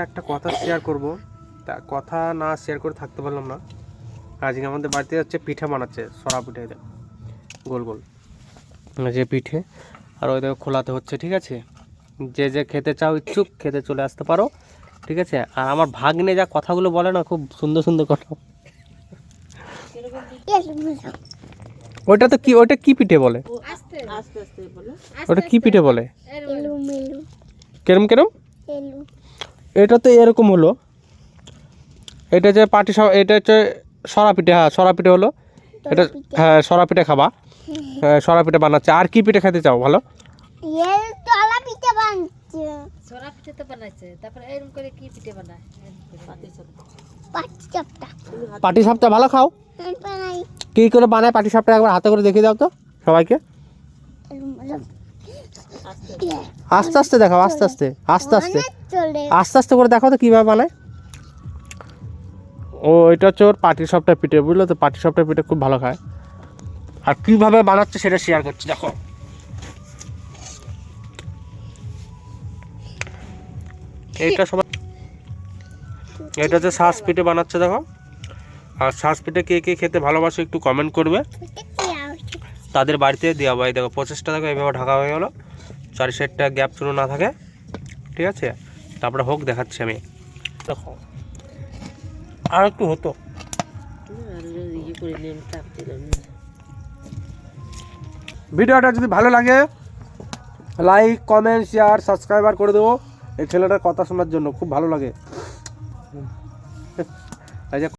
একটা কথা শেয়ার করব, তা কথা না শেয়ার করে থাকতে পারলাম না। আজকে আমাদের বাড়িতে হচ্ছে পিঠে বানাচ্ছে, সরা পিঠে, গোল গোল যে পিঠে, আর ওই দেখো খোলাতে হচ্ছে। ঠিক আছে, যে যে খেতে চাও ইচ্ছুক খেতে চলে আসতে পারো। ঠিক আছে, আর আমার ভাগ্নে যা কথাগুলো বলে না, খুব সুন্দর সুন্দর কথা। ওটা তো কি, ওটা কি পিঠে বলে? ওটা কি পিঠে বলে? কেরম কেরম? এটা তো এরকম হলো, এটা যে এটা হচ্ছে সরা পিঠে। হ্যাঁ, সরা পিঠে হলো এটা। হ্যাঁ, সরা পিঠে খাবা। হ্যাঁ, সরা পিঠে বানাচ্ছে। আর কি পিঠে খেতে চাও ভালো? পাটি সাপটা ভালো খাও। কি করে বানায় পাটি সাপটা একবার হাতে করে দেখিয়ে দাও তো সবাইকে। আস্তে আস্তে দেখাও, আস্তে আস্তে আস্তে আস্তে আস্তে আস্তে করে দেখো তো কিভাবে বানায়। ও এটা হচ্ছে ওর পাটি সাপটা পিঠে, বুঝলো তো? পাটি সাপটা পিঠে খুব ভালো খায়। আর কিভাবে বানাচ্ছে সেটা শেয়ার করছি, দেখো। এইটা সবাই, এটা হচ্ছে শ্বাস পিঠে বানাচ্ছে, দেখো। আর শ্বাস পিঠে কে কে খেতে ভালোবাসে একটু কমেন্ট করবে, তাদের বাড়িতে দেওয়া হয়। দেখো প্রসেসটা দেখো, এইভাবে ঢাকা হয়ে গেলো, চারি সাইডটা গ্যাপ চুনো না থাকে। ঠিক আছে, তারপরে হোক দেখাচ্ছি আমি, দেখো। আর একটু হতো। ভিডিওটা যদি ভালো লাগে লাইক কমেন্ট শেয়ার সাবস্ক্রাইবার করে দেবো। এই ছেলেটার কথা শোনার জন্য খুব ভালো লাগে।